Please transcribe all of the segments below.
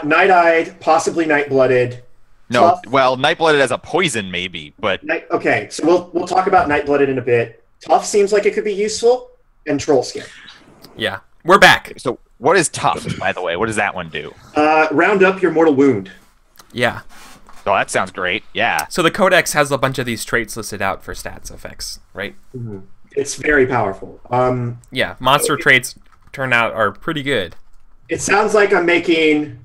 night-eyed, possibly night-blooded. No, Tough. well, night-blooded as a poison maybe, but Okay, so we'll talk about night-blooded in a bit. Tough seems like it could be useful, and troll skin. Yeah, we're back. so what is tough, by the way? What does that one do? Round up your mortal wound. Yeah. Oh, that sounds great. Yeah. So the Codex has a bunch of these traits listed out for stats effects, right? Mm-hmm. It's very powerful. Yeah, monster traits turn out are pretty good. It sounds like I'm making...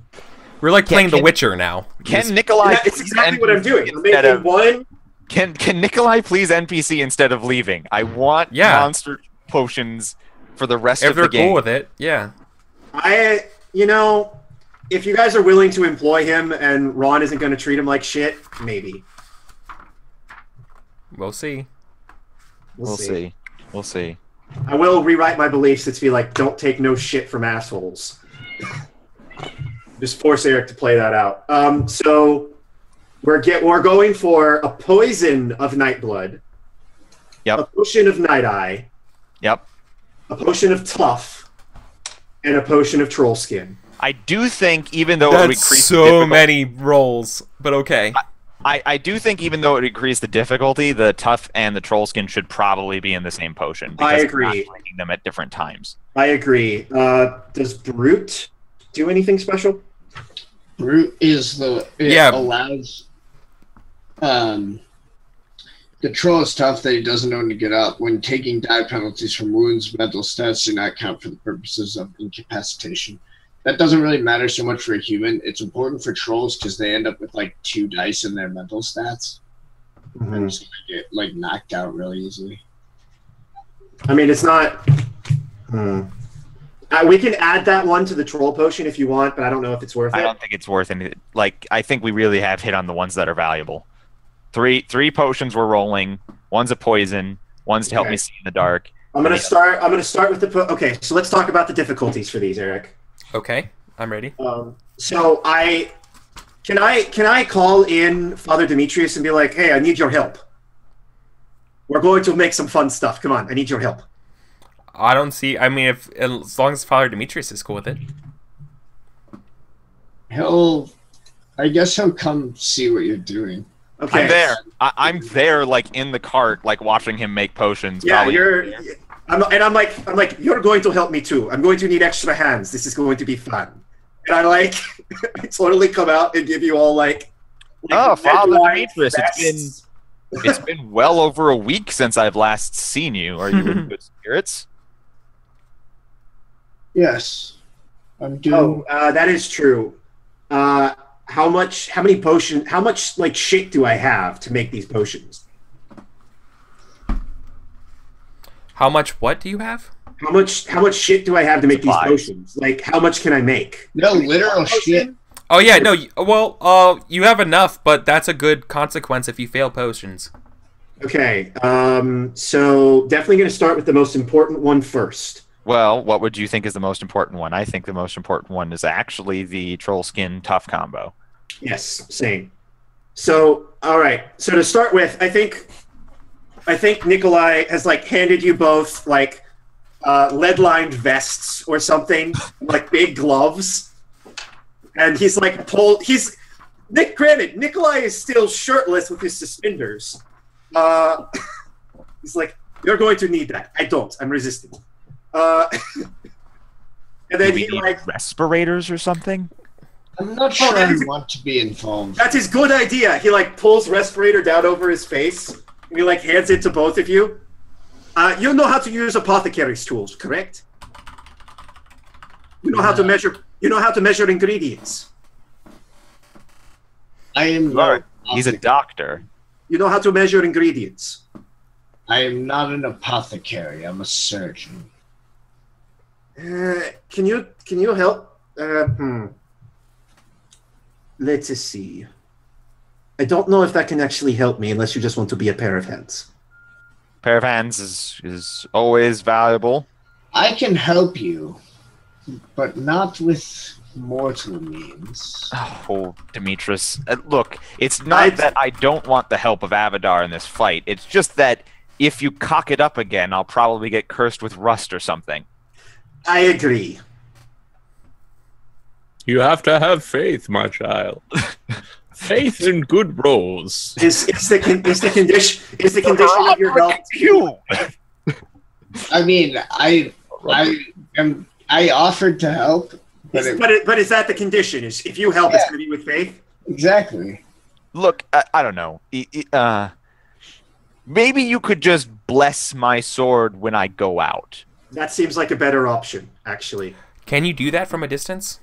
We're like playing The Witcher now. Can Nikolai? Yeah, it's exactly what I'm doing. I'm making of, one... Can Nikolai please NPC instead of leaving? I want monster potions for the rest of the game. If they're cool with it, yeah. If you guys are willing to employ him and Ron isn't going to treat him like shit, maybe. We'll see. We'll see. We'll see. I will rewrite my beliefs to be like, don't take no shit from assholes. Just force Eric to play that out. So we're going for a poison of Nightblood. Yep. A potion of Night Eye. Yep. A potion of Tough. And a potion of Troll Skin. I do think, even though it would increase so many rolls, but okay. I do think, even though it would increase the difficulty, the Tough and the Troll Skin should probably be in the same potion. I agree. We're not making them at different times. I agree. Does Brute do anything special? Brute is allows the troll is tough that he doesn't know when to get up. When taking die penalties from wounds, mental stats do not count for the purposes of incapacitation. That doesn't really matter so much for a human. It's important for trolls because they end up with like 2 dice in their mental stats. Mm-hmm. And so they get like knocked out really easily. I mean, it's not... we can add that one to the troll potion if you want, but I don't know if it's worth it. I don't think it's worth it. Like, I think we really have hit on the ones that are valuable. Three potions we're rolling. One's a poison. One's to help me see in the dark. I'm gonna start with the... Okay, so let's talk about the difficulties for these, Eric. Okay, I'm ready. So can I call in Father Demetrius and be like, hey, I need your help. We're going to make some fun stuff. Come on, I need your help. I don't see... I mean, as long as Father Demetrius is cool with it. I guess he'll come see what you're doing. Okay. I'm there. I'm there, like, in the cart, like, watching him make potions. Yeah, I'm like, you're going to help me too. I'm going to need extra hands. This is going to be fun. And I totally come out and give you all like oh, Father Demetrius, it's been well over a week since I've last seen you. Are you in good spirits? Yes, I'm doing. Oh, that is true. How much like shit do I have to make these potions? How much what do you have? How much shit do I have to make these potions? Like, how much can I make? No, literal shit. Oh yeah, no. Well, you have enough, but that's a good consequence if you fail potions. Okay, so definitely going to start with the most important one first. Well, what would you think is the most important one? I think the most important one is actually the Troll Skin Tough combo. Yes, same. So, all right. So to start with, I think Nikolai has like handed you both like lead-lined vests or something, like big gloves, and he's like Granted, Nikolai is still shirtless with his suspenders. He's like, you're going to need that. I don't. I'm resisting. And then he like respirators or something. I'm not sure I want to be involved. That's his good idea. He like pulls respirator down over his face and he like hands it to both of you. You know how to use apothecary's tools, correct? You know how to measure. You know how to measure ingredients. I am. He's a doctor. You know how to measure ingredients. I am not an apothecary. I'm a surgeon. Can you help? Let's see. I don't know if that can actually help me unless you just want to be a pair of hands. Pair of hands is always valuable. I can help you, but not with mortal means. Oh, Demetrius. Look, it's not that I don't want the help of Avadar in this fight. It's just that if you cock it up again, I'll probably get cursed with rust or something. I agree. You have to have faith, my child. Faith in good rolls. Is the condition of your health? You. I mean, I offered to help, but is that the condition? Is if you help, it's going to be with faith? Exactly. Look, I don't know. Maybe you could just bless my sword when I go out. That seems like a better option, actually. Can you do that from a distance?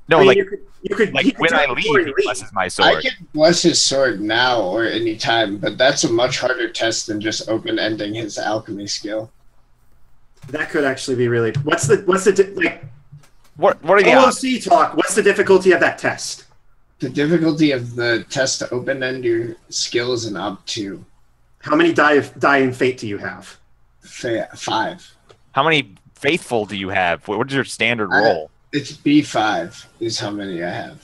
No, I mean, like you could like when I leave, he blesses my sword. I can bless his sword now or any time, but that's a much harder test than just open-ending his alchemy skill. That could actually be really. What are the odds? OOC talk? What's the difficulty of that test? The difficulty of the test to open-end your skill is an ob2. How many die in fate do you have? 5. How many faithful do you have? What is your standard roll? It's B5 is how many I have.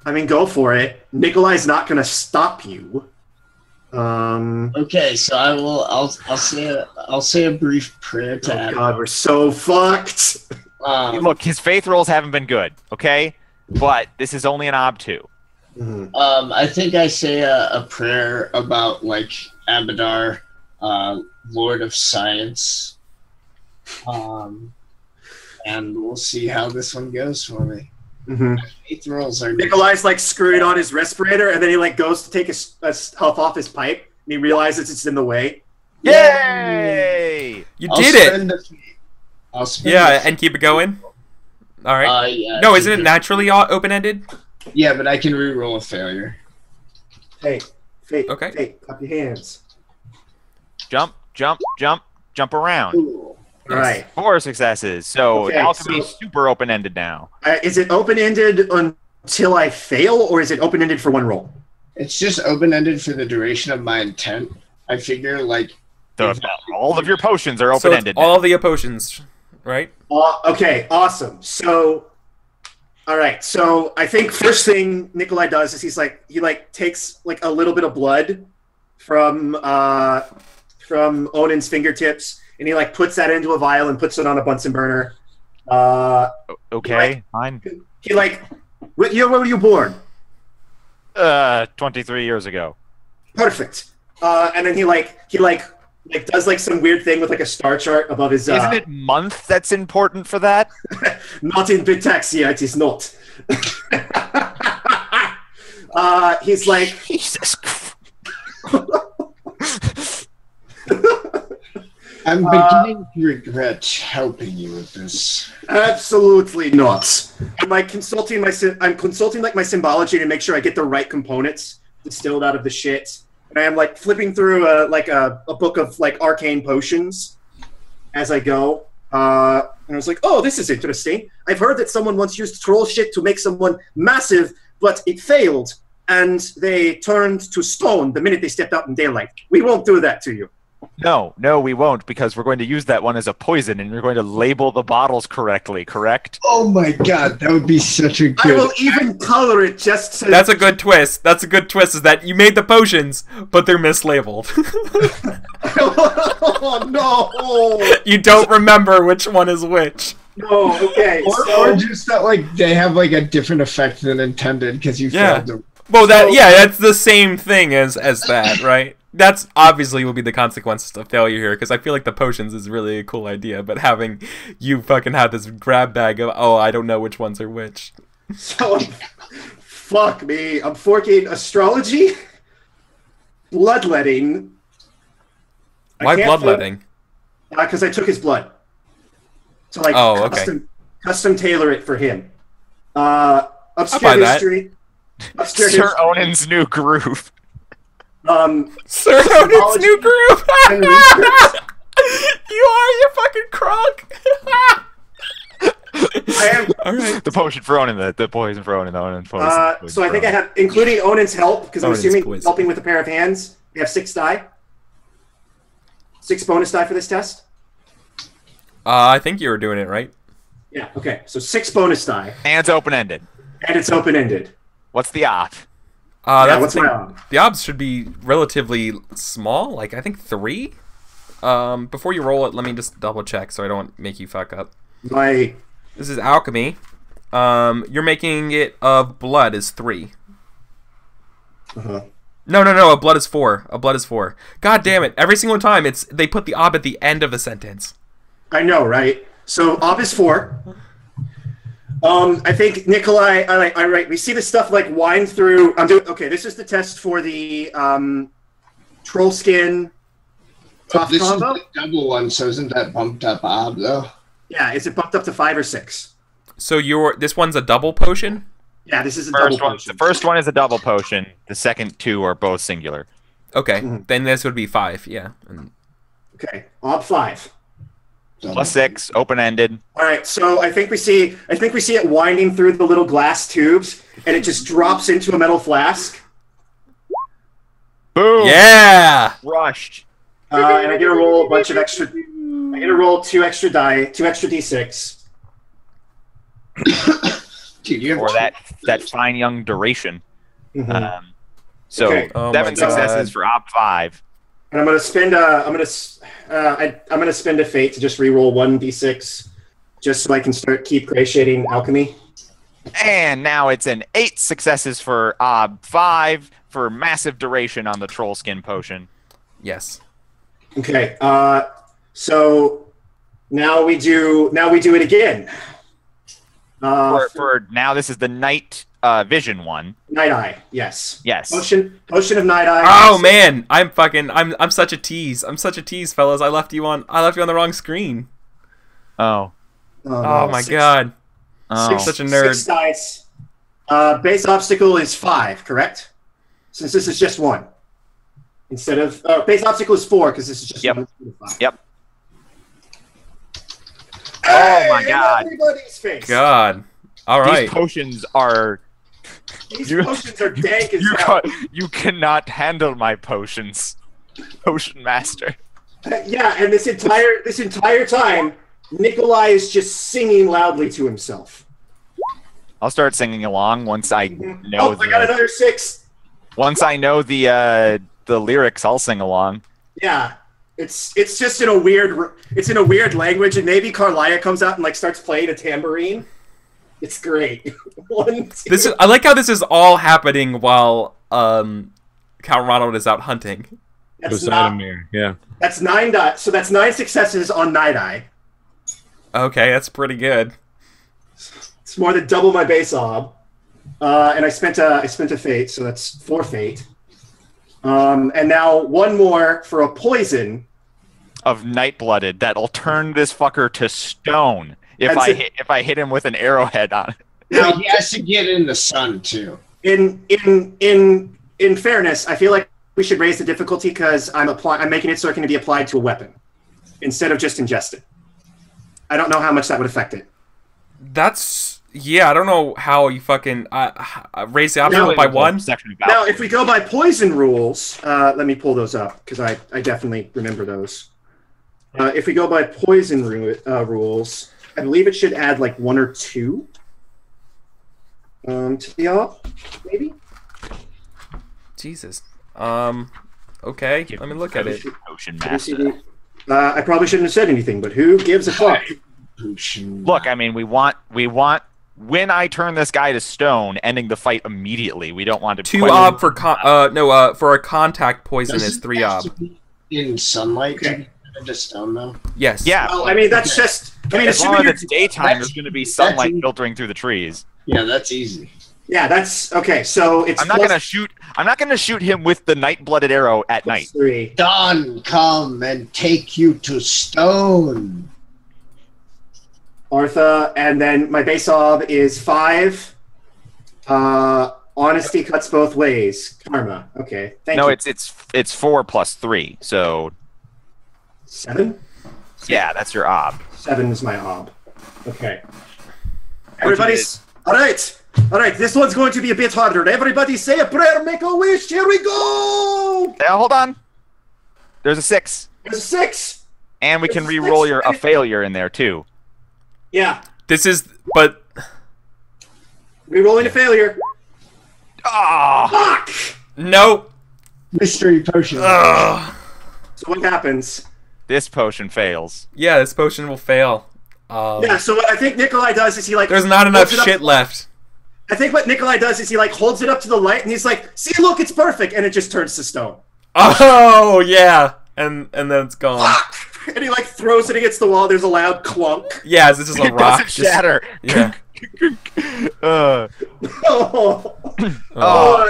I mean, go for it. Nikolai's not going to stop you. Okay, so I'll say a brief prayer to Adam. God, we're so fucked. Look, his faith rolls haven't been good, okay? But this is only an ob2. Mm-hmm. I think I say a prayer about like Abadar, Lord of Science. And we'll see how this one goes for me. Mm-hmm. Faith rolls are Nikolai's like screwing on his respirator, and then he like goes to take a huff off his pipe, and he realizes it's in the way. Yay! You did it! I'll spend Yeah, and keep it going. All right. yeah, No, isn't it naturally open-ended? Yeah, but I can re-roll a failure. Hey, fate, Okay. fate, clap your hands. Jump, jump, jump, jump around. Ooh. All right. 4 successes. So Okay, alchemy so- super open-ended now. Is it open-ended until I fail, or is it open-ended for one roll? It's just open-ended for the duration of my intent. I figure, like... All of your potions are So open-ended. it's all the potions, right? Okay, awesome. So, all right. So I think first thing Nikolai does is he takes like a little bit of blood from Onan's fingertips, and he like puts that into a vial and puts it on a Bunsen burner. Okay, fine. He like, when were you born? 23 years ago. Perfect. And then he does like some weird thing with like a star chart above his. Isn't it month that's important for that? Not in Bitaxia, it is not. He's like, Jesus Christ. I'm beginning to regret helping you with this. absolutely not. I'm like consulting like my symbology to make sure I get the right components distilled out of the shit. And I am like flipping through a book of like arcane potions as I go. And I was like, oh, this is interesting. I've heard that someone once used troll shit to make someone massive, but it failed, and they turned to stone the minute they stepped out in daylight. We won't do that to you. No, we won't, because we're going to use that one as a poison, and you're going to label the bottles correctly, correct? Oh my god, that would be such a I good... will even color it just so... That's a good twist. That's a good twist, is that you made the potions, but they're mislabeled. Oh, no! You don't remember which one is which. No, okay. Or just that like they have like a different effect than intended because you Yeah. failed to... Well, that's the same thing as that, right? That's obviously will be the consequences of failure here, because I feel like the potions is really a cool idea, but having you fucking have this grab bag of, oh, I don't know which ones are which. So, fuck me. I'm forking astrology, bloodletting. Why bloodletting? Because I took his blood. So, like, Oh, okay. custom tailor it for him. Obscure buy that. history. Obscure Sir history. Onan's new groove. Sir Onan's new group! and research. You are, you fucking crook! I am. Alright. The potion for Onan, the poison for Onan, the Onan poison. So I think I have, including Onan's help, because I'm Onan's assuming poison. helping with a pair of hands. We have 6 die. 6 bonus die for this test. I think you were doing it right. Yeah. Okay. So 6 bonus die, And it's open-ended. and it's open ended. What's the op? That's what's the my thing. ob? The obs should be relatively small, like I think 3. Before you roll it, let me just double check so I don't make you fuck up. My This is alchemy. You're making it of blood is 3. Uh-huh. No. A blood is 4. A blood is 4. God damn it! Every single time they put the ob at the end of the sentence. I know, right? So ob is 4. I think Nikolai. I right. We see the stuff like wind through. Okay, this is the test for the troll skin. This is combo? the double one, so isn't that bumped up ob though? Yeah, is it bumped up to 5 or 6? So this one's a double potion. Yeah, this is a double potion. The first one is a double potion. The second 2 are both singular. Okay, then this would be 5. Yeah. Okay, ob 5. Plus 6, open-ended. All right, so I think we see it winding through the little glass tubes, and it just drops into a metal flask. Boom! Yeah. Rushed. And I get to roll a bunch of extra. I get to roll 2 extra die, 2 extra d6. Dude, you have Or that fine young duration. Mm-hmm. So Okay. Oh 7 my successes God. for op 5. And I'm gonna spend I'm gonna spend a fate to just reroll 1 d6, just so I can keep gratiating alchemy. And now it's an 8 successes for ob 5 for massive duration on the troll skin potion. Yes. Okay. So now we do it again. For now, this is the night vision one. Night Eye, yes. Yes. Potion of Night Eye. Oh man, I'm such a tease. I'm such a tease, fellas. I left you on the wrong screen. Oh. Oh my god. Oh. I'm such a nerd. 6 dice. Base obstacle is 5, correct? Since this is just 1. Instead of base obstacle is 4 because this is just 1. Yep. Hey, Oh my god. Everybody's face. God. All right. These potions are. These potions are dank as hell. You cannot handle my potions, Potion Master. Yeah, and this entire time, Nikolai is just singing loudly to himself. I'll start singing along once I know. I got another 6. Once I know the lyrics, I'll sing along. Yeah, it's just in a weird language, and maybe Carlia comes out and like starts playing a tambourine. It's great. 1, 2. I like how this is all happening while Count Ronald is out hunting. That's Yeah. That's 9 dots. So that's 9 successes on Night Eye. Okay, that's pretty good. It's more than double my base ob. And I spent a fate, so that's 4 fate. And now 1 more for a poison. Of night blooded that'll turn this fucker to stone if I hit him with an arrowhead on it. Now he has to get in the sun too. In fairness, I feel like we should raise the difficulty because I'm making it so it can be applied to a weapon instead of just ingested. I don't know how much that would affect it. I don't know how you fucking raise the obstacle by 1. Now, if we go by poison rules, let me pull those up because I definitely remember those. If we go by poison rules, I believe it should add like 1 or 2 to the op, maybe. Jesus. Okay, let me look at it. Potion Master. I probably shouldn't have said anything, but who gives a fuck? Look, I mean, we want when I turn this guy to stone, ending the fight immediately. We don't want to 2 ob for for a contact poison is 3 ob. In sunlight, Okay. just stone though. Yes. Yeah. Well, I mean, that's just. I mean, As long as assuming it's daytime, there's going to be sunlight filtering through the trees. Yeah, that's easy. yeah, that's okay. So it's. I'm not going to shoot him with the night-blooded arrow at night. 3. Dawn come and take you to stone. Artha, and then my base ob is 5. Honesty cuts both ways. Karma. Okay. Thank you. No, it's 4 plus 3. So 7. yeah, that's your ob. 7 is my ob. Okay. Everybody's all right. All right. This one's going to be a bit harder. Everybody say a prayer, make a wish. Here we go. Now hold on. There's a 6, There's a 6. and we can There's a re-roll 6. a failure in there too. Yeah. But Rerolling a failure. Ah! Fuck. no. Mystery potion. Ugh. So what happens? This potion fails. Yeah, this potion will fail. Yeah, so what I think Nikolai does is he like... There's not enough holds it up- shit left. I think what Nikolai does is he like holds it up to the light and he's like, see, look, it's perfect, and it just turns to stone. Oh, yeah. And then it's gone. And he like throws it against the wall, there's a loud clunk. Yeah, it's just a It rock. doesn't shatter. Yeah. Oh,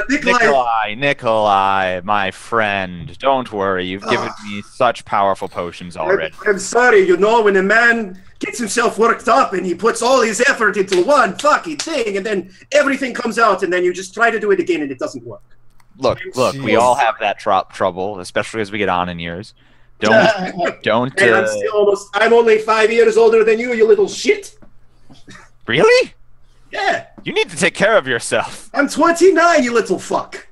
Nikolai. Nikolai, my friend, don't worry. You've given me such powerful potions already. I'm sorry, you know, when a man gets himself worked up and he puts all his effort into one fucking thing and then everything comes out and then you just try to do it again and it doesn't work. Look, we all have that trouble, especially as we get on in years. Don't. And I'm only 5 years older than you little shit. Really? Yeah. You need to take care of yourself. I'm 29, you little fuck.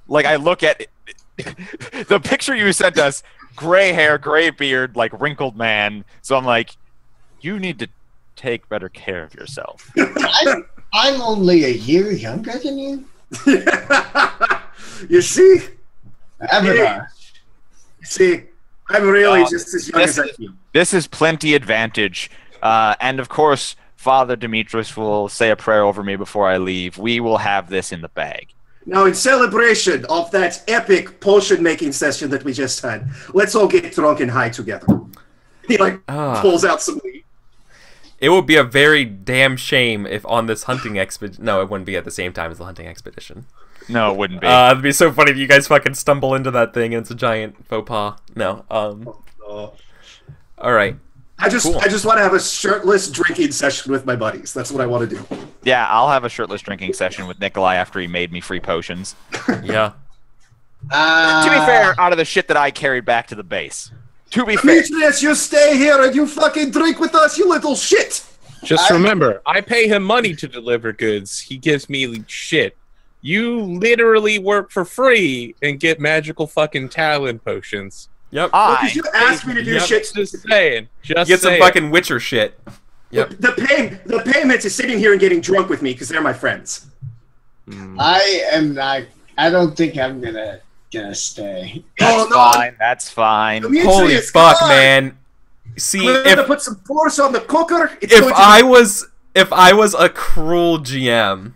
Like, I look at the picture you sent us, gray hair, gray beard, like wrinkled man. So I'm like, you need to take better care of yourself. I'm only a year younger than you. You see? Avatar. See, I'm really just as young as I feel. This is plenty advantage. And of course, Father Demetrius will say a prayer over me before I leave. We will have this in the bag. Now, in celebration of that epic potion-making session that we just had, let's all get drunk and high together. He, like, pulls out some weed. It would be a very damn shame if on this hunting expedition... No, it wouldn't be at the same time as the hunting expedition. No, it wouldn't be. It'd be so funny if you guys fucking stumble into that thing and it's a giant faux pas. No. Alright. I just want to have a shirtless drinking session with my buddies. That's what I want to do. Yeah, I'll have a shirtless drinking session with Nikolai after he made me free potions. Yeah. To be fair, out of the shit that I carried back to the base. To be fair. Demetrius, you stay here and you fucking drink with us, you little shit! Just remember, I pay him money to deliver goods. He gives me shit. You literally work for free and get magical fucking talent potions. Yep. Because you asked me to do shit. Just saying. Get some fucking Witcher shit. Yep. The payment is sitting here and getting drunk with me because they're my friends. I am not. I don't think I'm gonna stay. That's fine. That's fine. Demetrius, Holy fuck, come on. man. See, We're gonna put some force on the cooker. if I was a cruel GM.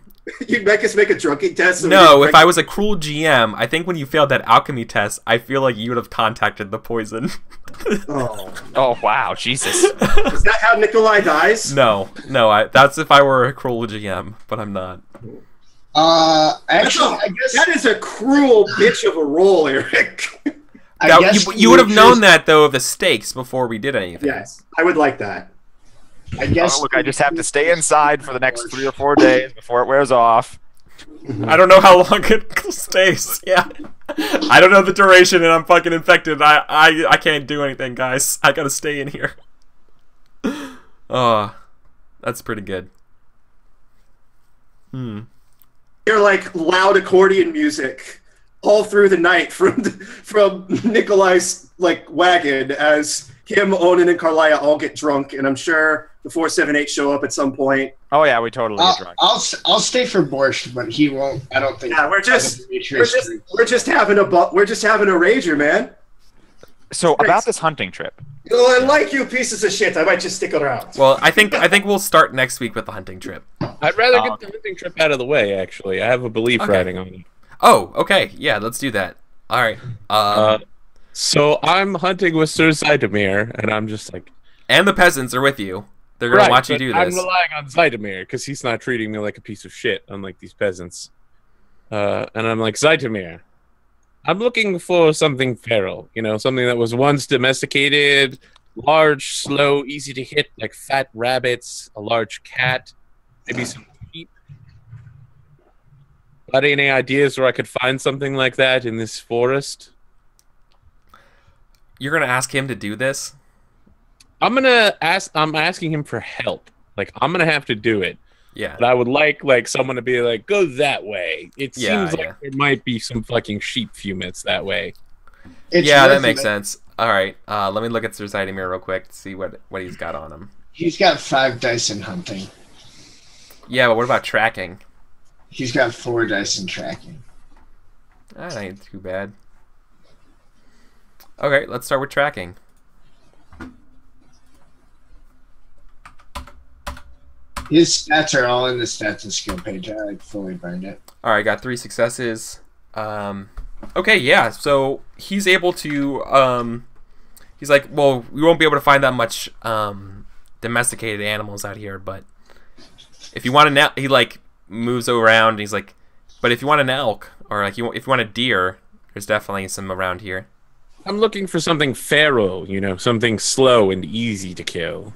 You'd make us make a drunken test. So No, if I was a cruel GM, I think when you failed that alchemy test, I feel like you would have contacted the poison. Oh wow, Jesus. Is that how Nikolai dies? No, that's if I were a cruel GM, but I'm not. Actually, I guess that is a cruel bitch of a roll, Eric. You would have known that though of the stakes before we did anything. Yes, I would like that. I guess. Look, I just have to stay inside for the next 3 or 4 days before it wears off. I don't know how long it stays. Yeah, I don't know the duration, and I'm fucking infected. I can't do anything, guys. I gotta stay in here. Oh, that's pretty good. You're like loud accordion music all through the night from Nikolai's like wagon as him, Onan, and Carlia all get drunk, and I'm sure the 478 show up at some point. Oh yeah, we totally get drunk. I'll stay for Borscht, but he won't. I don't think. Yeah, we're just having a rager, man. So about this hunting trip. Oh, I like you pieces of shit. I might just stick around. Well, I think we'll start next week with the hunting trip. I'd rather get the hunting trip out of the way. Actually, I have a belief riding on it. Oh, okay. Yeah, let's do that. All right. So I'm hunting with Sir Zidamir, and I'm just like... And the peasants are with you. They're going to watch you do this. I'm relying on Zidamir, because he's not treating me like a piece of shit, unlike these peasants. And I'm like, Zidamir, I'm looking for something feral. You know, something that was once domesticated, large, slow, easy to hit, like fat rabbits, a large cat, maybe some sheep. Got any ideas where I could find something like that in this forest? You're gonna ask him to do this? I'm asking him for help. Like, I'm gonna have to do it. Yeah. But I would like someone to be like, go that way. It seems like there might be some fucking sheep fumets that way. That makes sense. All right. Let me look at Sir Zidamir real quick to see what he's got on him. He's got 5 dice in hunting. Yeah, but what about tracking? He's got 4 dice in tracking. That ain't too bad. Okay, let's start with tracking. His stats are all in the stats and skill page. I like fully burned it. All right, got 3 successes. Okay, yeah. So he's able to. He's like, well, we won't be able to find that much domesticated animals out here, but if you want an elk, he like moves around. And he's like, but if you want an elk or like if you want a deer, there's definitely some around here. I'm looking for something feral, you know, something slow and easy to kill.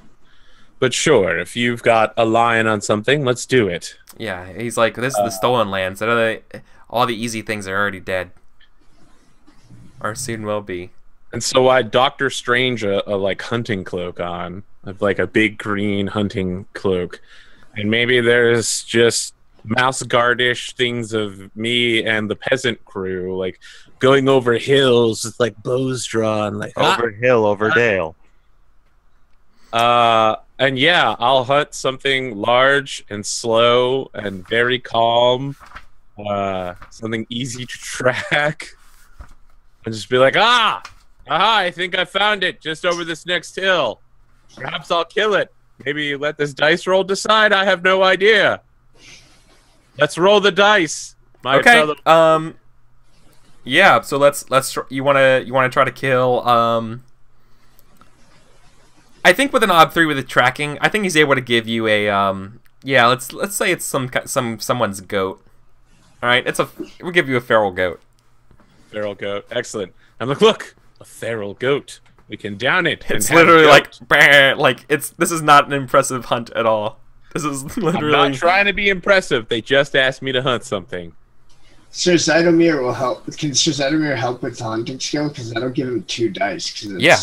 But sure, if you've got a lion on something, let's do it. Yeah, he's like, this is the stolen lands. All the easy things are already dead, or soon will be. And so I Doctor Strange a like hunting cloak on, like a big green hunting cloak, and maybe there's just mouse guardish things of me and the peasant crew, like going over hills with like bows drawn, like Over hill, over dale. And yeah, I'll hunt something large and slow and very calm, something easy to track, and just be like, aha, I think I found it just over this next hill. Perhaps I'll kill it. Maybe let this dice roll decide. I have no idea. Let's roll the dice. My Okay. fellow- Yeah. So let's. You wanna try to kill. I think with an odd 3 with the tracking, I think he's able to give you a. Yeah. Let's say it's someone's goat. All right. We'll give you a feral goat. Feral goat. Excellent. I'm like, look, a feral goat. We can down it. and It's have literally goat. like, bah, like this is not an impressive hunt at all. This is I'm literally. not trying to be impressive. They just asked me to hunt something. Sir Zydomir will help. Can Sir Zydomir help with the hunting skill? Because that'll give him 2 dice. Cause it's Yeah.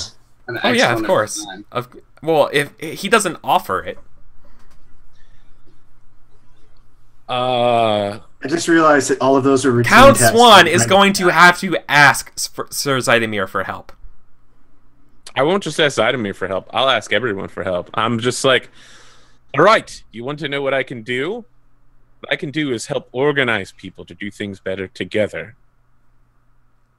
an Oh yeah, of excellent course. design. Well, if he doesn't offer it, I just realized that all of those are routine Count tests. Swan is going to have to ask Sir Zydomir for help. I won't just ask Zydomir for help. I'll ask everyone for help. I'm just like, all right, you want to know what I can do? What I can do is help organize people to do things better together.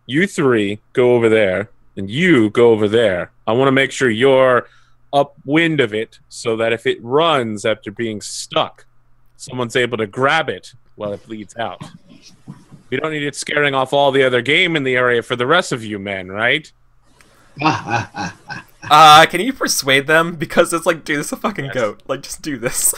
You 3 go over there, and you go over there. I want to make sure you're upwind of it so that if it runs after being stuck, someone's able to grab it while it bleeds out. We don't need it scaring off all the other game in the area for the rest of you men, right? Can you persuade them? Because it's like, dude, this is a fucking goat. Like, just do this.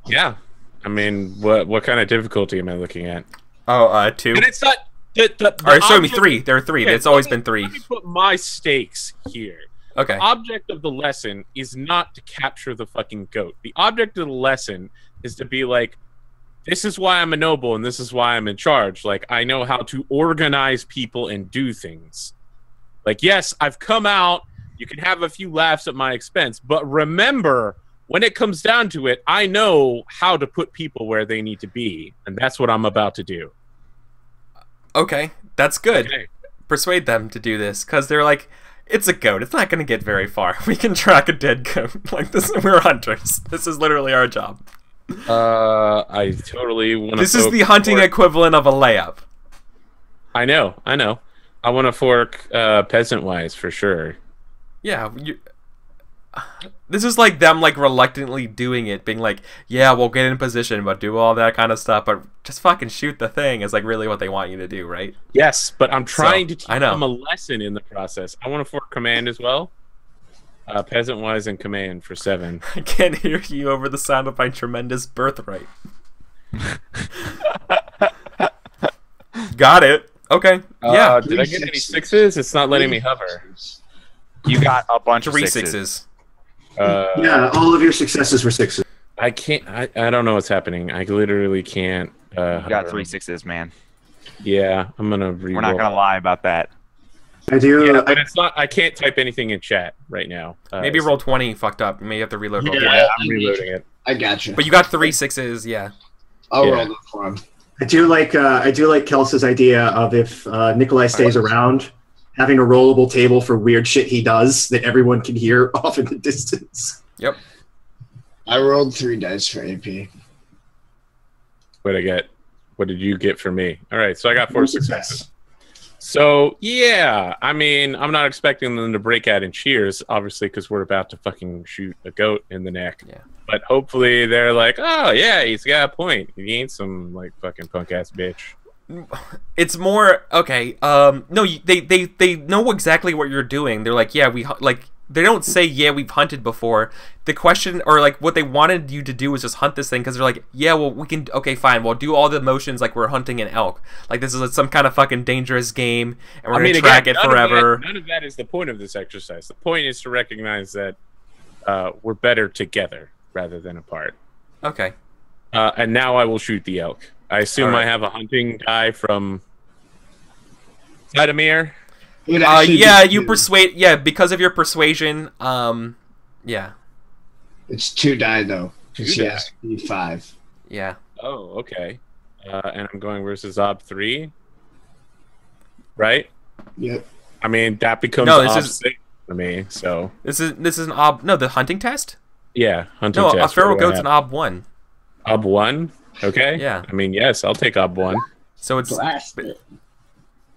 Yeah. I mean, what kind of difficulty am I looking at? Oh, 2. And it's not... The All right, show me object- 3. There are 3. Yeah, It's always let me- been 3. Let me put my stakes here. Okay. The object of the lesson is not to capture the fucking goat. The object of the lesson is to be like, this is why I'm a noble and this is why I'm in charge. Like, I know how to organize people and do things. Like, yes, I've come out. You can have a few laughs at my expense. But remember, when it comes down to it, I know how to put people where they need to be. And that's what I'm about to do. Okay, that's good. Okay. Persuade them to do this, because they're like, it's a goat. It's not going to get very far. We can track a dead goat. Like, we're hunters. This is literally our job. I totally want to. This is the hunting equivalent of a layup. I know. I want to fork peasant-wise for sure. Yeah, this is like them like reluctantly doing it, being like, yeah, we'll get in position, but do all that kind of stuff, but just fucking shoot the thing is like really what they want you to do, right? Yes, but I'm trying to teach I know. them a lesson in the process. I want to fork command as well. Peasant-wise and command for 7. I can't hear you over the sound of my tremendous birthright. Got it. Okay. Yeah. Did I get any 6s? It's not letting me hover. You got a bunch of 3 sixes. 6s. Yeah, all of your successes were 6s. I can't. I don't know what's happening. I literally can't. You got hover. 3 sixes, man. Yeah, I'm gonna re-roll. We're not gonna lie about that. I do. Yeah, but it's not. I can't type anything in chat right now. Maybe roll 20 fucked up. You may have to reload roll 20. Yeah, I'm reloading it. I got you. But you got 3 6s, yeah. I'll Yeah. roll them for him. I do like Kelsa's idea of if Nikolai stays around, having a rollable table for weird shit he does that everyone can hear off in the distance. Yep. I rolled 3 dice for AP. What I get? What did you get for me? All right, so I got 4 successes. So, yeah, I mean, I'm not expecting them to break out in cheers, obviously, because we're about to fucking shoot a goat in the neck. Yeah. But hopefully they're like, oh, yeah, he's got a point. He ain't some, like, fucking punk-ass bitch. It's more okay. No, they know exactly what you're doing. They're like, yeah, they don't say, yeah, we've hunted before. The question, or like what they wanted you to do was just hunt this thing, because they're like, yeah, well, we can, okay, fine, we'll do all the motions like we're hunting an elk. Like this is some kind of fucking dangerous game, and we're gonna track it forever. None of that is the point of this exercise. The point is to recognize that we're better together rather than apart. Okay. And now I will shoot the elk. I assume I have a hunting die from Vladimir. Yeah, you persuade. Yeah, because of your persuasion. Yeah. It's 2 die though. 2 Because die. he has to be 5. Yeah. Oh, okay. And I'm going versus Ob 3. Right? Yep. I mean, that becomes No, this Ob is- 6 for me. So This is an ob. No, the hunting test. yeah, hunting No, test. a feral What do I goat's have? an ob 1. Ob 1. Okay. Yeah. I mean, yes, I'll take Ob 1. So it's Blast it.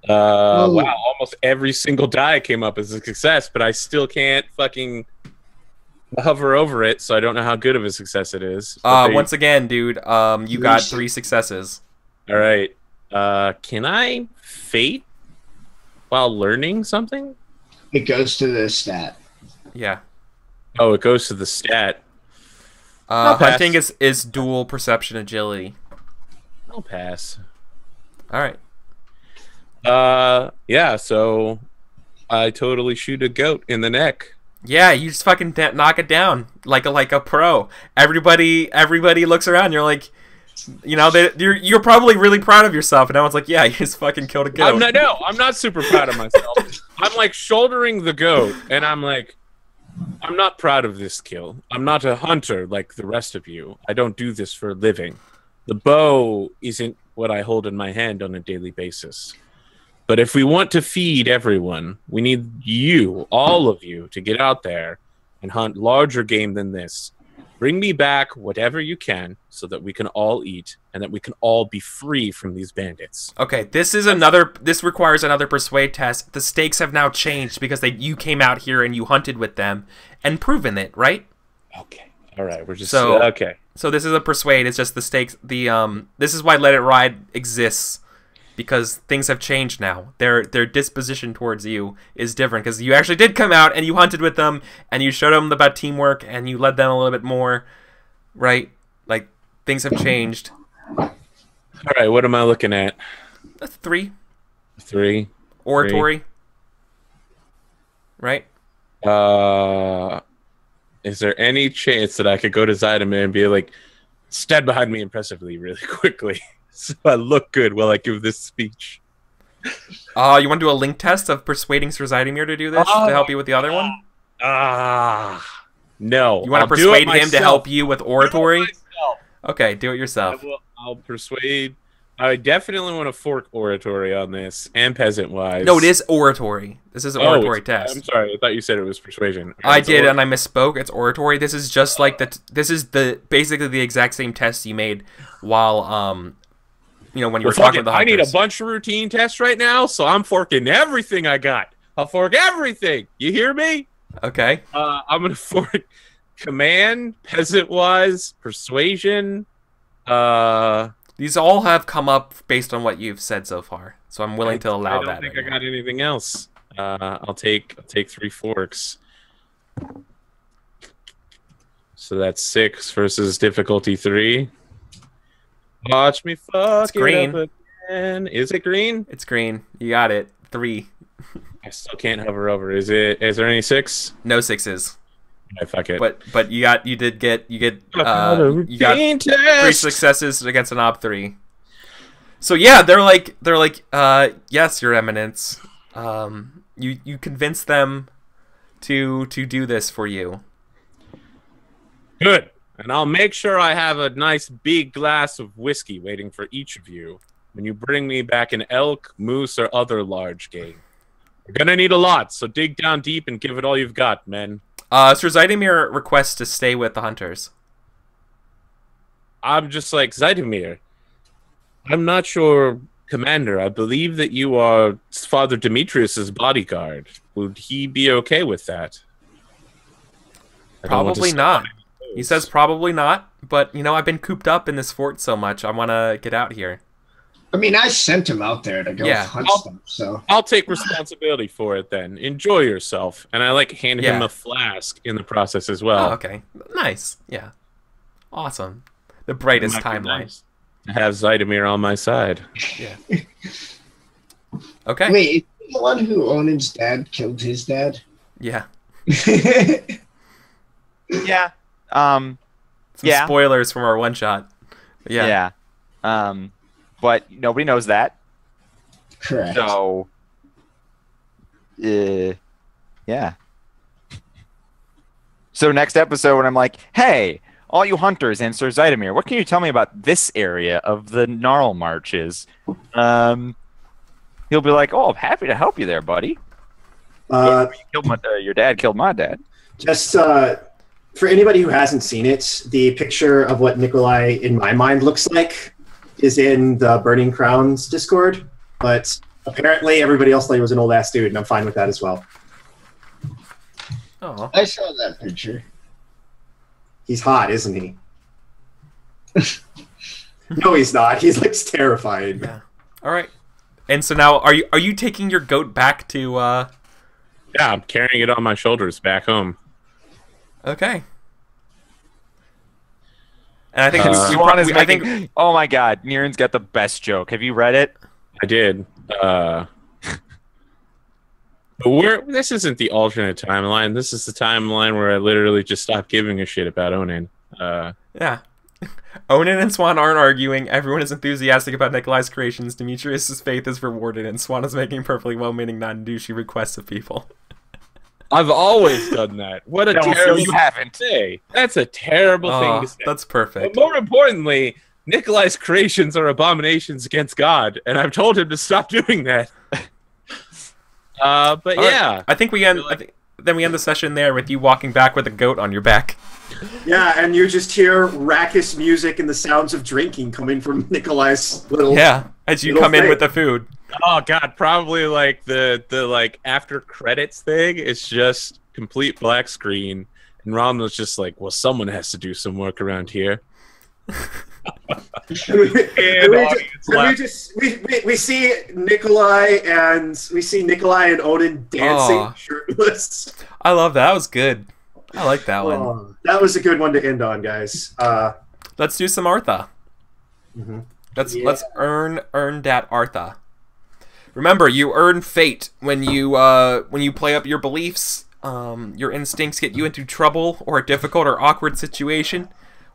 Wow, almost every single die came up as a success, but I still can't fucking hover over it, so I don't know how good of a success it is. But once again, dude. You got 3 successes. all right. Can I fate while learning something? It goes to the stat. Yeah. Oh, it goes to the stat. I'll pass. Hunting is dual perception agility. I'll pass. All right. Yeah, so I totally shoot a goat in the neck. Yeah, you just fucking knock it down like a pro. Everybody looks around. You're like, you know, you're probably really proud of yourself. And everyone's like, yeah, you just fucking killed a goat. I'm not super proud of myself. I'm like shouldering the goat, and I'm like, I'm not proud of this kill. I'm not a hunter like the rest of you. I don't do this for a living. The bow isn't what I hold in my hand on a daily basis. But if we want to feed everyone, we need you, all of you, to get out there and hunt larger game than this. Bring me back whatever you can so that we can all eat and that we can all be free from these bandits. Okay, this requires another persuade test. The stakes have now changed because you came out here and you hunted with them and proven it, right? Okay. All right, we're just okay. So this is a persuade. It's just the stakes. This is why Let It Ride exists, because things have changed now. Their disposition towards you is different because you actually did come out and you hunted with them and you showed them about teamwork and you led them a little bit more, right? Like things have changed. All right, what am I looking at? That's 3. 3. Oratory. Right? Is there any chance that I could go to Zydeman and be like, stand behind me impressively really quickly so I look good while I give this speech? You want to do a link test of persuading Sir Zydemir to do this to help you with the other one? No. You want to persuade him to help you with oratory? Okay, do it yourself. I'll persuade. I definitely want to fork oratory on this and peasant wise. No, it is oratory. This is an oratory test. I'm sorry. I thought you said it was persuasion. I did, and I misspoke. It's oratory. This is just like basically the exact same test you made while when you were talking to the hunters. I need a bunch of routine tests right now, so I'm forking everything I got. I'll fork everything. You hear me? Okay. I'm gonna fork command, peasant wise, persuasion. These all have come up based on what you've said so far, so I'm willing to allow that. I don't think I got anything else. I'll take 3 forks. So that's 6 versus difficulty 3. Watch me fuck It's green. it up again. Is it green? It's green. You got it. 3. I still can't hover over. Is there any 6? No 6s. Fuck it. But you got 3 successes against an ob 3. So yeah, they're like yes, Your Eminence. You convinced them to do this for you. Good. And I'll make sure I have a nice big glass of whiskey waiting for each of you when you bring me back an elk, moose, or other large game. We're gonna need a lot, so dig down deep and give it all you've got, men. Sir Zydemir requests to stay with the hunters. I'm just like, Zydemir, I'm not sure Commander, I believe that you are Father Demetrius's bodyguard. Would he be okay with that? I don't want to Probably step not. on any He toes. says probably not, but you know, I've been cooped up in this fort so much. I want to get out here. I mean, I sent him out there to go Yeah. hunt stuff, so. I'll take responsibility for it then. Enjoy yourself. And I like hand him Yeah. a flask in the process as well. Oh, okay. Nice. Yeah. Awesome. The brightest It might be timeline. nice to have Zytomir on my side. Yeah. Okay. Wait, is he the one who Onan's dad killed his dad? Yeah. Yeah. Some Yeah. spoilers from our one shot. Yeah. But nobody knows that. Correct. So, yeah. So next episode, when I'm like, hey, all you hunters and Sir Zytomir, what can you tell me about this area of the Gnarl Marches? He'll be like, oh, I'm happy to help you there, buddy. Your dad killed my dad. Just for anybody who hasn't seen it, the picture of what Nikolai, in my mind, looks like is in the Burning Crowns Discord. But apparently everybody else thought he was an old-ass dude, and I'm fine with that as well. Oh. I saw that picture. He's hot, isn't he? No, he's not. He looks terrifying. Yeah. All right. And so now, are you taking your goat back to? Yeah, I'm carrying it on my shoulders back home. Okay. And I think Swan is I making, think oh my god, Niren's got the best joke. Have you read it? I did. But this isn't the alternate timeline. This is the timeline where I literally just stopped giving a shit about Onan. yeah. Onan and Swan aren't arguing. Everyone is enthusiastic about Nikolai's creations. Demetrius' faith is rewarded, and Swan is making perfectly well-meaning, non-douchey requests of people. I've always done that. What a No, terrible you haven't. thing to say. That's a terrible thing to say. That's perfect. But more importantly, Nikolai's creations are abominations against God, and I've told him to stop doing that. But All yeah, right. I think we end. Then we end the session there with you walking back with a goat on your back. Yeah, and you just hear raucous music and the sounds of drinking coming from Nikolai's little... Yeah, as you little come in thing. with the food. oh god, probably like the like after credits thing. It's just complete black screen, and Ron was just like, "Well, someone has to do some work around here." We see Nikolai and Odin dancing Oh. shirtless. I love that. That was good. I like that one. Oh, that was a good one to end on, guys. Let's do some Artha. Mhm. Let's earn that Artha. Remember, you earn fate when you play up your beliefs. Your instincts get you into trouble or a difficult or awkward situation,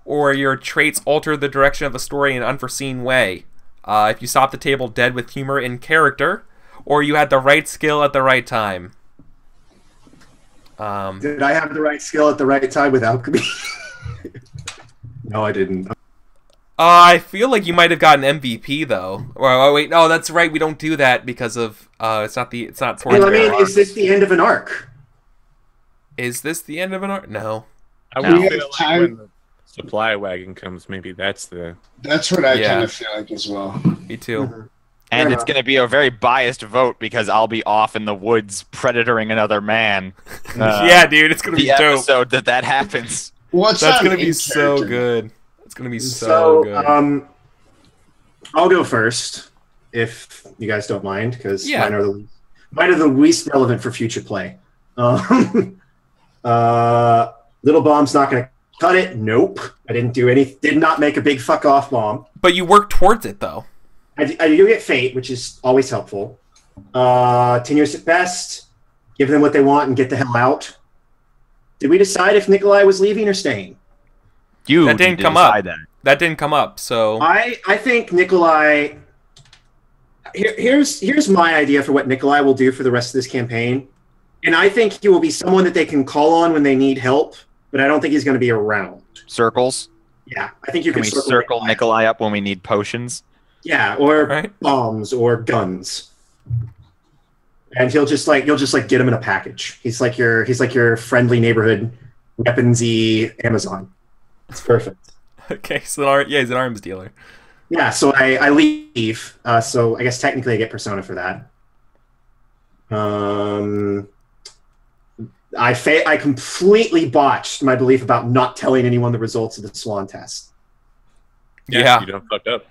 or your traits alter the direction of a story in an unforeseen way. If you stop the table dead with humor in character, or you had the right skill at the right time. Did I have the right skill at the right time with alchemy? No, I didn't. I feel like you might have gotten MVP though. Or oh, wait, no, that's right. We don't do that because of it's not towards Well, I mean, arc. is this the end of an arc? Is this the end of an arc? No. I No. would feel like Time- when the supply wagon comes, maybe that's the. That's what I Yeah. kind of feel like as well. Me too. Mhm. And Fair it's going to be a very biased vote because I'll be off in the woods predatoring another man. Yeah, dude, it's gonna be The dope. episode that happens. What's That's not gonna be in so character? good. It's gonna be so So, good. I'll go first if you guys don't mind, because Yeah. mine are the least relevant for future play. Little bomb's not going to cut it. Nope, I didn't do any. Did not make a big fuck off bomb. But you work towards it though. I do get fate, which is always helpful. Tenuous at best. Give them what they want and get the hell out. Did we decide if Nikolai was leaving or staying? You That didn't need to come up. decide that. That didn't come up, so I think Nikolai. Here's my idea for what Nikolai will do for the rest of this campaign, and I think he will be someone that they can call on when they need help. But I don't think he's going to be around. Circles. Yeah, I think you Can can we circle Nikolai up when we need potions? Yeah, or right? bombs or guns. And you'll just get him in a package. He's like your friendly neighborhood weaponsy Amazon. It's perfect. Okay, so he's an arms dealer. Yeah, so I leave. So I guess technically I get persona for that. I completely botched my belief about not telling anyone the results of the swan test. Yeah. You done fucked up.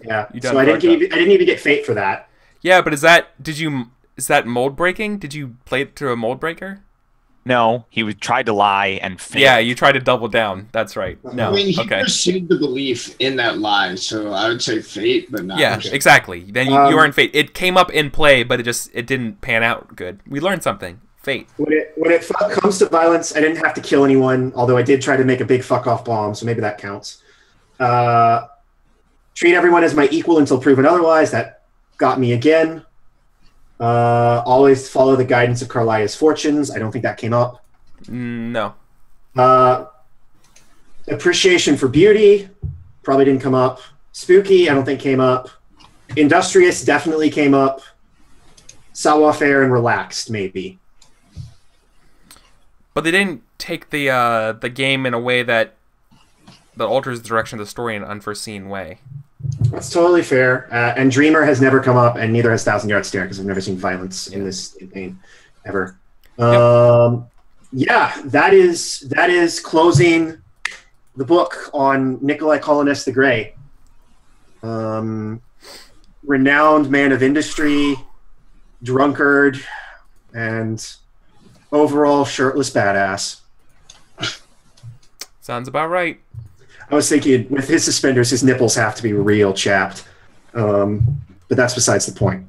Yeah, You so done I didn't fucked even get fate for that. Yeah, but is that mold breaking? Did you play it through a mold breaker? No, he tried to lie and failed. Yeah, you tried to double down. That's right. No, I mean, he okay. pursued the belief in that lie, so I would say fate, but not. Yeah, exactly. Then you are in fate. It came up in play, but it didn't pan out good. We learned something. Fate. When it comes to violence, I didn't have to kill anyone, although I did try to make a big fuck off bomb, so maybe that counts. Treat everyone as my equal until proven otherwise. That got me again. Always follow the guidance of Carlia's fortunes. I don't think that came up. No. Appreciation for beauty probably didn't come up. Spooky, I don't think came up. Industrious definitely came up. Savoir-faire and relaxed, maybe. But they didn't take the game in a way that alters the direction of the story in an unforeseen way. That's totally fair. And Dreamer has never come up, and neither has Thousand Yard Stare, because I've never seen violence in this campaign ever. Yeah, that is closing the book on Nikolai Colonist the Grey. Renowned man of industry, drunkard, and overall shirtless badass. Sounds about right. I was thinking, with his suspenders, his nipples have to be real chapped. But that's besides the point.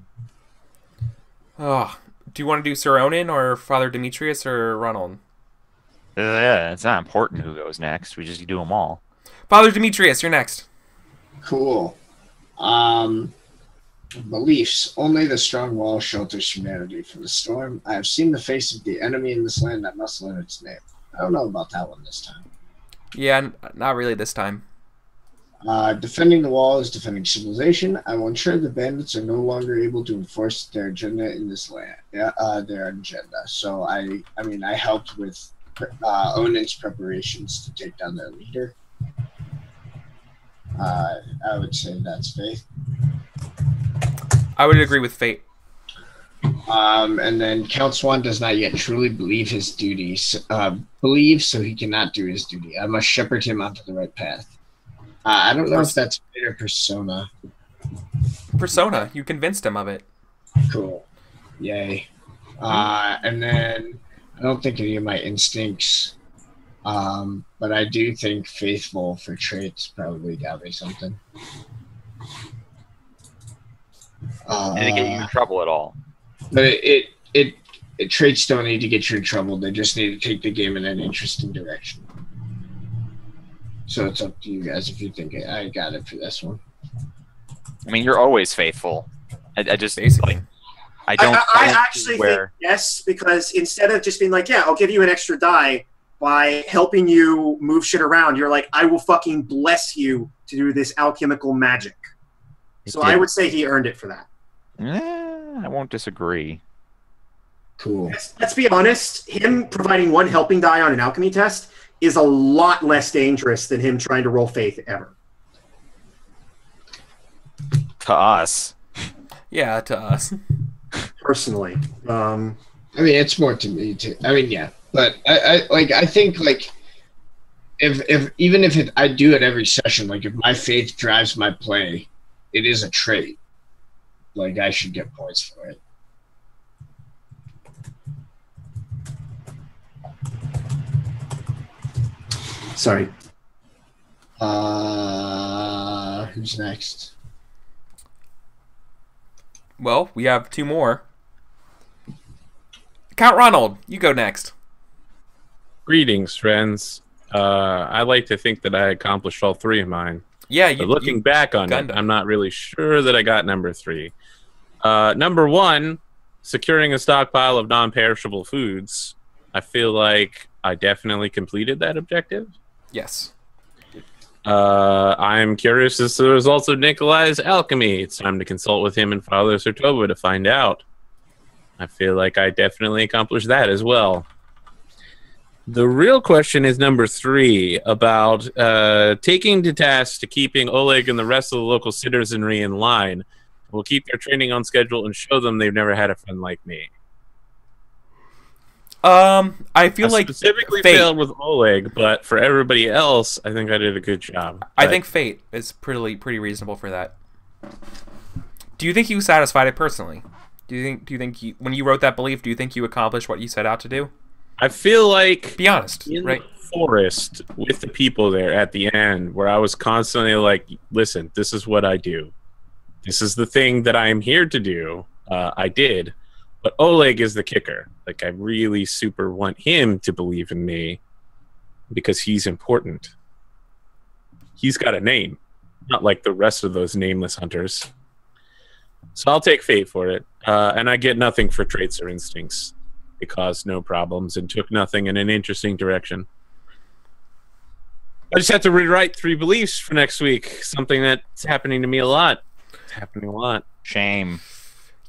Oh, do you want to do Sir Onan or Father Demetrius or Ronald? Yeah, it's not important who goes next. We just do them all. Father Demetrius, you're next. Cool. Beliefs. Only the strong wall shelters humanity from the storm. I have seen the face of the enemy in this land that must learn its name. I don't know about that one this time. Yeah, not really this time. Defending the wall is defending civilization. I will ensure the bandits are no longer able to enforce their agenda in this land. Their agenda. So I helped with Onan's preparations to take down their leader. I would say that's faith. I would agree with fate. And then Count Swan does not yet truly believe his duties. Believe so he cannot do his duty. I must shepherd him onto the right path. I don't know if that's fate or persona. Persona. You convinced him of it. Cool. Yay. And then I don't think any of my instincts. But I do think faithful for traits probably got me something. Did it get you in trouble at all? But it traits don't need to get you in trouble. They just need to take the game in an interesting direction. So it's up to you guys if you think I got it for this one. I mean, you're always faithful. I just Basically. I don't. I actually think yes, because instead of just being like, yeah, I'll give you an extra die by helping you move shit around, you're like, I will fucking bless you to do this alchemical magic. So I would say he earned it for that. I won't disagree. Cool. Let's be honest. Him providing one helping die on an alchemy test is a lot less dangerous than him trying to roll faith ever. To us. Yeah, to us. Personally. I mean, it's more to me too. I mean, yeah, but I think if even if I do it every session, like if my faith drives my play, it is a trait. Like I should get points for it. Sorry. Who's next? Well, we have two more. Count Ronald, you go next. Greetings, friends. I like to think that I accomplished all three of mine. Yeah, But looking back on it, I'm not really sure that I got number 3. Number 1, securing a stockpile of non-perishable foods. I feel like I definitely completed that objective. Yes. I'm curious as to the results of Nikolai's alchemy. It's time to consult with him and Father Sertova to find out. I feel like I definitely accomplished that as well. The real question is number 3 about taking to task to keeping Oleg and the rest of the local citizenry in line. We'll keep their training on schedule and show them they've never had a friend like me. I feel like specifically Fate. failed with Oleg, but for everybody else, I think I did a good job. I think Fate is pretty reasonable for that. Do you think you satisfied it personally? Do you think you, when you wrote that belief, do you think you accomplished what you set out to do? I feel like Be honest, in right? the forest with the people there at the end, where I was constantly like, "Listen, this is what I do. This is the thing that I am here to do." I did, but Oleg is the kicker. Like, I really super want him to believe in me because he's important. He's got a name, not like the rest of those nameless hunters. So I'll take Fate for it, and I get nothing for traits or instincts. It caused no problems and took nothing in an interesting direction. I just have to rewrite 3 beliefs for next week. Something that's happening to me a lot. It's happening a lot. Shame.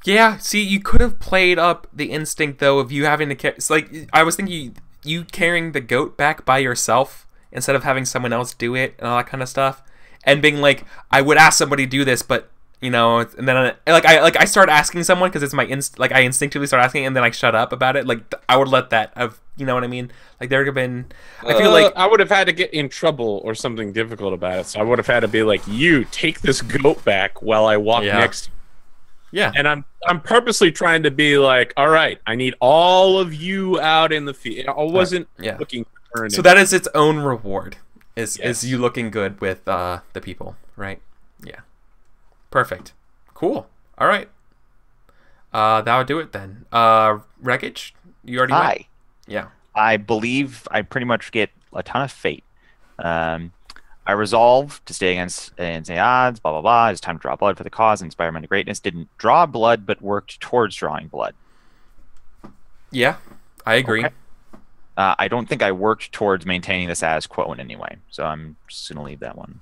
Yeah. See, you could have played up the instinct though of you having to carry. It's like I was thinking you carrying the goat back by yourself instead of having someone else do it and all that kind of stuff, and being like, I would ask somebody to do this, but. You know, and then I start asking someone because it's my I instinctively start asking, and then I shut up about it. Like I would let that have, you know what I mean? Like there could have been. I feel like I would have had to get in trouble or something difficult about it. So I would have had to be like, "You take this goat back while I walk next to you." Yeah. And I'm purposely trying to be like, "All right, I need all of you out in the field." I wasn't looking for her. So that is its own reward. Is you looking good with the people, right? Yeah. Perfect. Cool. All right. That would do it then. Wreckage, you already went? Yeah. I believe I pretty much get a ton of fate. I resolve to stay against insane odds, blah, blah, blah. It's time to draw blood for the cause, inspire men to greatness. Didn't draw blood, but worked towards drawing blood. Yeah, I agree. Okay. I don't think I worked towards maintaining the status quo in any way, so I'm just going to leave that one.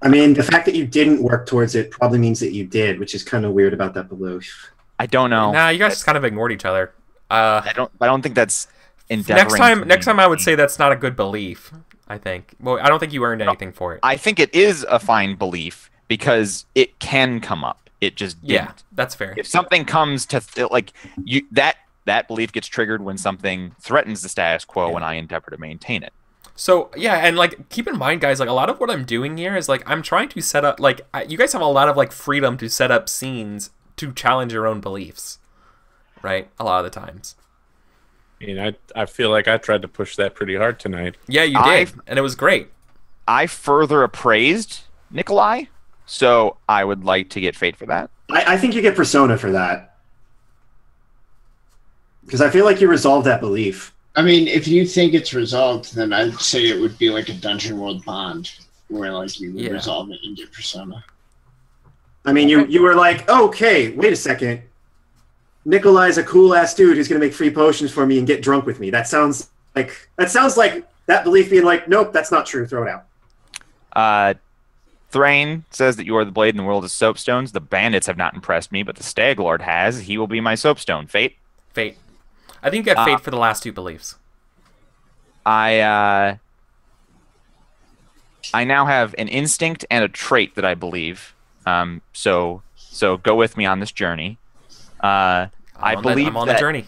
I mean, the fact that you didn't work towards it probably means that you did, which is kind of weird about that belief. I don't know. Nah, you guys just kind of ignored each other. I don't think that's endeavoring. Next time I would say that's not a good belief, I think. Well, I don't think you earned anything for it. I think it is a fine belief because it can come up. It just didn't. Yeah, that's fair. If something comes to that belief gets triggered when something threatens the status quo when I endeavor to maintain it. So yeah, and like keep in mind, guys, like a lot of what I'm doing here is like I'm trying to set up like you guys have a lot of like freedom to set up scenes to challenge your own beliefs, right? A lot of the times. I mean, I feel like I tried to push that pretty hard tonight. Yeah, you did, and it was great. I further appraised Nikolai, so I would like to get fate for that. I think you get persona for that. Because I feel like you resolved that belief. I mean, if you think it's resolved, then I'd say it would be like a Dungeon World bond, where like you would resolve it and get persona. I mean, you were like, okay, wait a second. Nikolai's a cool ass dude who's gonna make free potions for me and get drunk with me. That sounds like that belief being like, nope, that's not true. Throw it out. Thrain says that you are the blade in the world of soapstones. The bandits have not impressed me, but the Stag Lord has. He will be my soapstone. Fate. Fate. I think you get fate for the last 2 beliefs. I now have an instinct and a trait that I believe. So go with me on this journey. I believe I'm on the journey.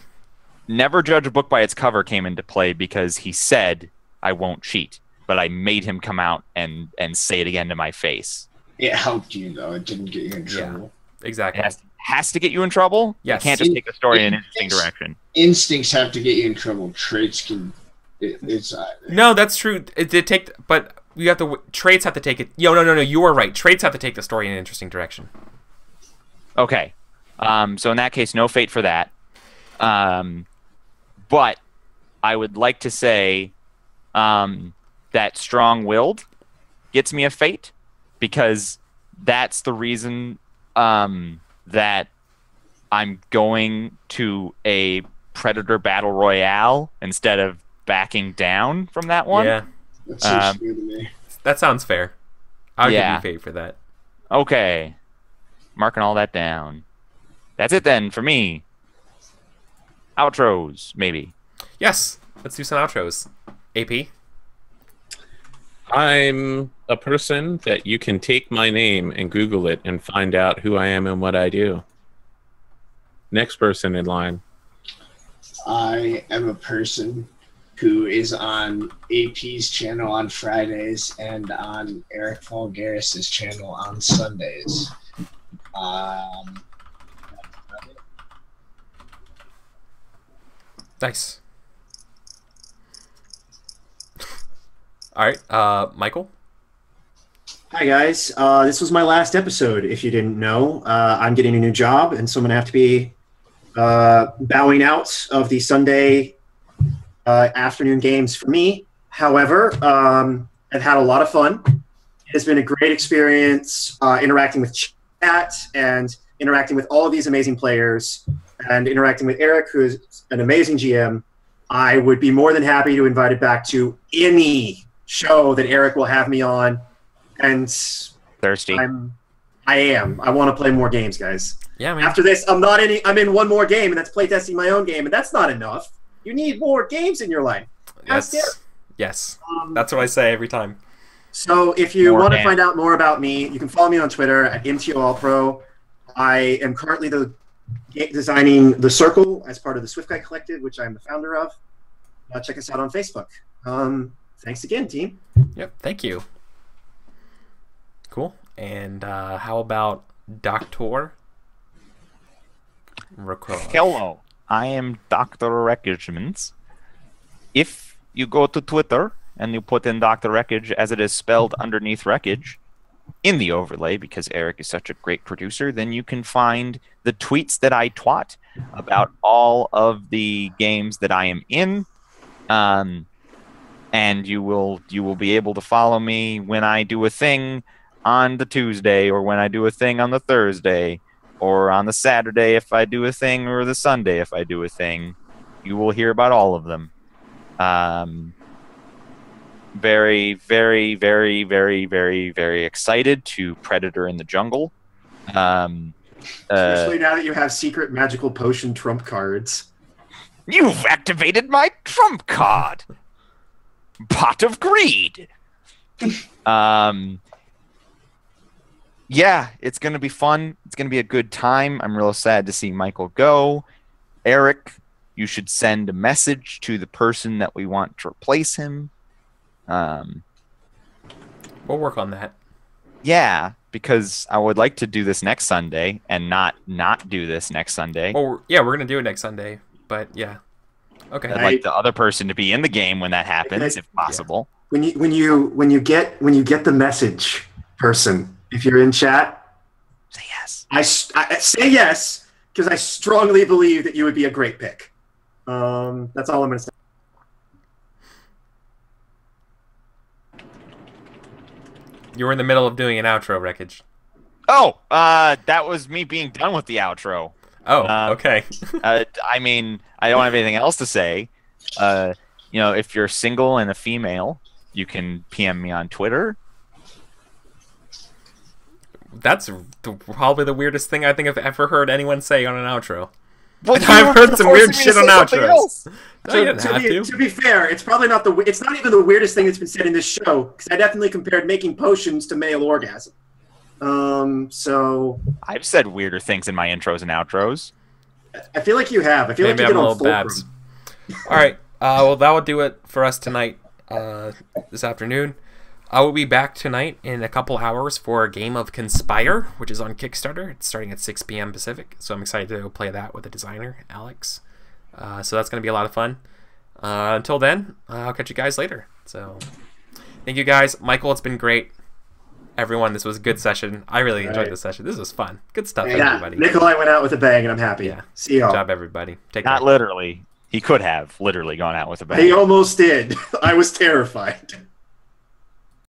Never judge a book by its cover came into play because he said I won't cheat, but I made him come out and say it again to my face. It helped you though. It didn't get you in trouble. Yeah, exactly. It has to get you in trouble. Yes. You can't just take the story in an interesting direction. Instincts have to get you in trouble. Traits can. No, that's true. But you have to. Traits have to take it. No. You are right. Traits have to take the story in an interesting direction. Okay. So in that case, no fate for that. But I would like to say that strong-willed gets me a fate because that's the reason that I'm going to a Predator Battle Royale instead of backing down from that one. Yeah. That seems fair to me. That sounds fair. I'll give you fate for that. Okay. Marking all that down. That's it then for me. Outros, maybe. Yes. let's do some outros. AP. I'm a person that you can take my name and Google it and find out who I am and what I do. Next person in line. I am a person who is on AP's channel on Fridays and on Eric Vulgaris's channel on Sundays. Nice. All right, Michael. Hi guys, this was my last episode. If you didn't know, I'm getting a new job, and so I'm gonna have to be bowing out of the Sunday afternoon games for me. However, I've had a lot of fun. It has been a great experience interacting with chat and interacting with all of these amazing players and interacting with Eric, who is an amazing GM. I would be more than happy to invite it back to any show that Eric will have me on. And Thirsty. I want to play more games, guys. Yeah, man. After this, I'm in one more game, and that's playtesting my own game, and that's not enough. You need more games in your life. Yes. That's what I say every time. So if you want to find out more about me, you can follow me on Twitter at MTOAllPro. I am currently designing The Circle as part of the Swift Guy Collective, which I'm the founder of. Check us out on Facebook. Thanks again, team. Yep, thank you. Cool. And how about Dr. Rocco? Hello, I am Dr. Wreckage. If you go to Twitter and you put in Dr. Wreckage as it is spelled underneath Wreckage in the overlay, because Eric is such a great producer, then you can find the tweets that I twat about all of the games that I am in. And you will be able to follow me when I do a thing on the Tuesday, or when I do a thing on the Thursday, or on the Saturday if I do a thing, or the Sunday if I do a thing. You will hear about all of them. Very, very, very, very, very, very excited to Predator in the Jungle. Especially now that you have secret magical potion trump cards. You've activated my trump card! Pot of Greed! Yeah, it's going to be fun. It's going to be a good time. I'm real sad to see Michael go. Eric, you should send a message to the person that we want to replace him. We'll work on that. Yeah, because I would like to do this next Sunday and not do this next Sunday. Well, yeah, we're going to do it next Sunday, but yeah. Okay. I'd like the other person to be in the game when that happens, if possible. Yeah. When you get the message, person, if you're in chat, say yes. I say yes because I strongly believe that you would be a great pick. That's all I'm going to say. You were in the middle of doing an outro, Wreckage. Oh, that was me being done with the outro. Oh, okay. I mean, I don't have anything else to say. If you're single and a female, you can PM me on Twitter. That's probably the weirdest thing I think I've ever heard anyone say on an outro. Well, I've heard some weird shit on outros. To be fair, it's probably not it's not even the weirdest thing that's been said in this show, because I definitely compared making potions to male orgasm. So I've said weirder things in my intros and outros. I feel like you have. I feel Maybe like you I'm get a on little babs. All right. Well, that will do it for us tonight. This afternoon. I will be back tonight in a couple hours for a game of Conspire, which is on Kickstarter. It's starting at 6 p.m. Pacific, so I'm excited to go play that with the designer, Alex. So that's going to be a lot of fun. Until then, I'll catch you guys later. So thank you guys. Michael, it's been great. Everyone, this was a good session. I really enjoyed this session. This was fun. Good stuff, everybody. Nikolai went out with a bang, and I'm happy. Yeah. See y'all. Good job, everybody. Take Not care. literally. He could have literally gone out with a bang. He almost did. I was terrified.